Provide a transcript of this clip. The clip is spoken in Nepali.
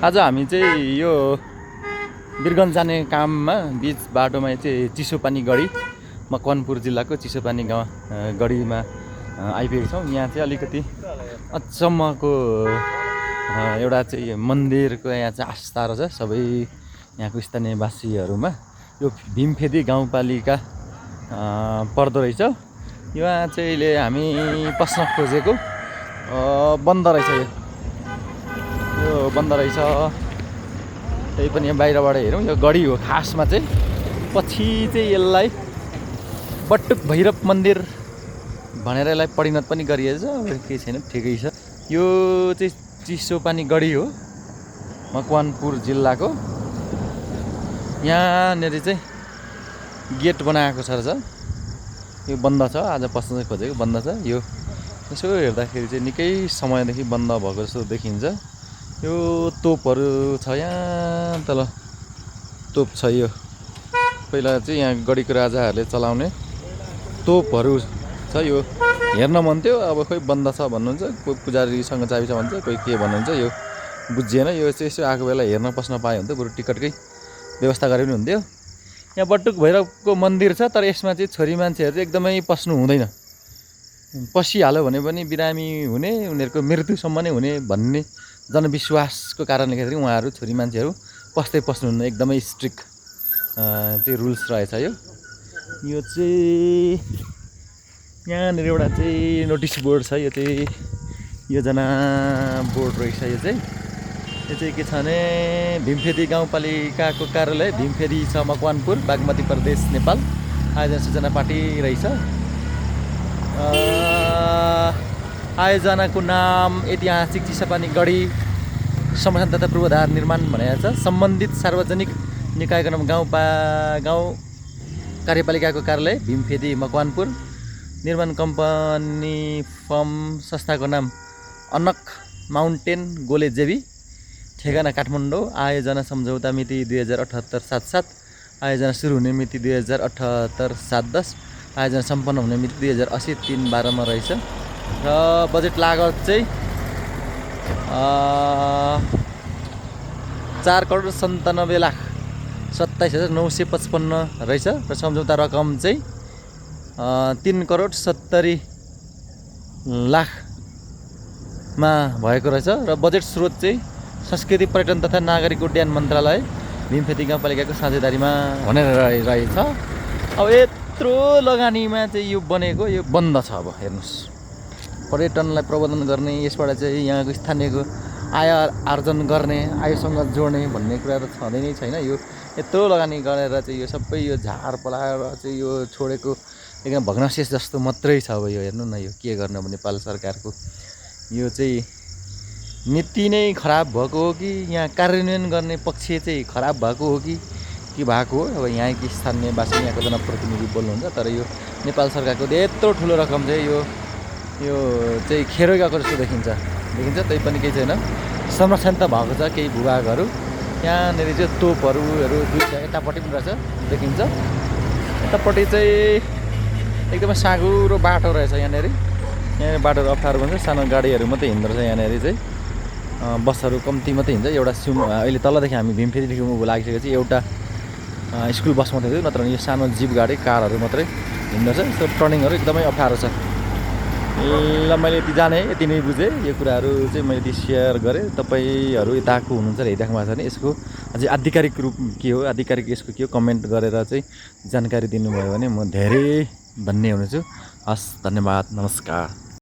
आज हामी चाहिँ यो वीरगञ्ज जाने काममा बीच बाटोमा चाहिँ चिसोपानी गढी मकवानपुर जिल्लाको चिसोपानी गाउँ गढीमा आइपुगेका छौँ। यहाँ चाहिँ अलिकति अचम्मको एउटा चाहिँ मन्दिरको यहाँ चाहिँ आस्था रहेछ सबै यहाँको स्थानीयवासीहरूमा। यो भीमफेदी गाउँपालिका पर्दो रहेछ। यहाँ चाहिँ अहिले हामी पस्न खोजेको बन्द रहेछ। यो बन्द रहेछ। त्यही पनि यहाँ बाहिरबाट हेरौँ। यो गढी हो खासमा चाहिँ। पछि चाहिँ यसलाई बटुक भैरव मन्दिर भनेर यसलाई परिणत पनि गरिएछ। अब केही छैन, ठिकै छ। यो चाहिँ चिसोपानी गढी हो मकवानपुर जिल्लाको। यहाँनिर चाहिँ गेट बनाएको छ रहेछ। यो बन्द छ। आज पस्न चाहिँ खोजेको बन्द छ। यो यसो हेर्दाखेरि चाहिँ निकै समयदेखि बन्द भएको जस्तो देखिन्छ। यो तोपहरू छ यहाँ तल तोप छ। यो पहिला चाहिँ यहाँ गढीको राजाहरूले चलाउने तोपहरू छ। यो हेर्न मन थियो, अब खोइ बन्द छ भन्नुहुन्छ। कोही पुजारीसँग चाबी छ भन्छ, कोही के भन्नुहुन्छ, यो बुझिएन। यो चाहिँ यसो आएको बेला हेर्न पस्न पाए हुन्थ्यो, बरु टिकटकै व्यवस्था गरे पनि हुन्थ्यो। यहाँ बटुक भैरवको मन्दिर छ, तर यसमा चाहिँ छोरी मान्छेहरू चाहिँ एकदमै पस्नु हुँदैन। पसिहाल्यो भने पनि बिरामी हुने, उनीहरूको मृत्युसम्म नै हुने भन्ने जनविश्वासको कारणले गर्दाखेरि उहाँहरू छोरी मान्छेहरू पस्नुहुन्न। एकदमै स्ट्रिक्ट चाहिँ रुल्स रहेछ। यो चाहिँ यहाँनिर एउटा चाहिँ नोटिस बोर्ड छ। यो चाहिँ योजना बोर्ड रहेछ। यो चाहिँ के छ भने भीमफेदी गाउँपालिकाको कार्यालय भीमफेदी छ मकवानपुर, बागमती प्रदेश, नेपाल आयोजना सूचना पार्टी रहेछ। आयोजनाको नाम ऐतिहासिक चिसोपानी गढी संरक्षण तथा पूर्वाधार निर्माण भनेको छ। सम्बन्धित सार्वजनिक निकायको नाम गाउँ कार्यपालिकाको कार्यालय भीमफेदी मकवानपुर, निर्माण कम्पनी फर्म संस्थाको नाम अनक माउन्टेन गोलेजेबी, ठेगाना काठमाडौँ। आयोजना सम्झौता मिति 2078 77, आयोजना सुरु हुने मिति 2078 710, आयोजना सम्पन्न हुने मिति 2080 3/12 मा रहेछ। र बजेट लागत चाहिँ 4,97,27,955 रहेछ। र सम्झौता रकम चाहिँ 3,70,00,000 भएको रहेछ। र बजेट स्रोत चाहिँ संस्कृति पर्यटन तथा नागरिक उड्डयन मन्त्रालय भीमफेदी गाउँपालिकाको साझेदारीमा भनेर रहेछ। अब यत्रो लगानीमा चाहिँ यो बनेको, यो बन्द छ। अब हेर्नुहोस्, पर्यटनलाई प्रबन्धन गर्ने, यसबाट चाहिँ यहाँको स्थानीयको आय आर्जन गर्ने, आयसँग जोड्ने भन्ने कुरा त छँदै नै छैन। यो यत्रो लगानी गरेर चाहिँ यो सबै यो झार पलाएर चाहिँ यो छोडेको एकदम भग्नाशेष जस्तो मात्रै छ। अब यो हेर्नु न, यो के गर्नु अब नेपाल सरकारको यो चाहिँ नीति नै खराब भएको हो कि यहाँ कार्यान्वयन गर्ने पक्ष चाहिँ खराब भएको हो कि भएको हो। अब यहाँकी स्थानीयवासी, यहाँको जनप्रतिनिधि बोल्नुहुन्छ, तर यो नेपाल सरकारको यत्रो ठुलो रकम चाहिँ यो चाहिँ खेरो गएको जस्तो देखिन्छ। त्यही पनि केही छैन, संरक्षण त भएको छ केही भूभागहरू। यहाँनिर चाहिँ तोपहरू दुईवटा यतापट्टि पनि रहेछ देखिन्छ। यतापट्टि चाहिँ एकदमै साँघुरो बाटो रहेछ। यहाँनिर बाटोहरू अप्ठ्यारो हुन्छ, सानो गाडीहरू मात्रै हिँड्दो रहेछ। यहाँनिर चाहिँ बसहरू कम्ती मात्रै हिँड्छ। एउटा अहिले तलदेखि हामी भीमफेदीदेखि उँभो लागिसकेपछि एउटा स्कुल बस मात्रै थियो, नत्र यो सानो जिप गाडी कारहरू मात्रै हिँड्दछ। यस्तो टर्निङहरू एकदमै अप्ठ्यारो छ। ल, मैले यति जाने, यति नै बुझेँ। यो कुराहरू चाहिँ मैले यति सेयर गरेँ। तपाईँहरू यताको हुनुहुन्छ र हेरिराख्नु भएको छ भने यसको अझै आधिकारिक रूप के हो, आधिकारिक यसको के हो, कमेन्ट गरेर चाहिँ जानकारी दिनुभयो भने म धेरै धन्य हुनेछु। हस्, धन्यवाद, नमस्कार।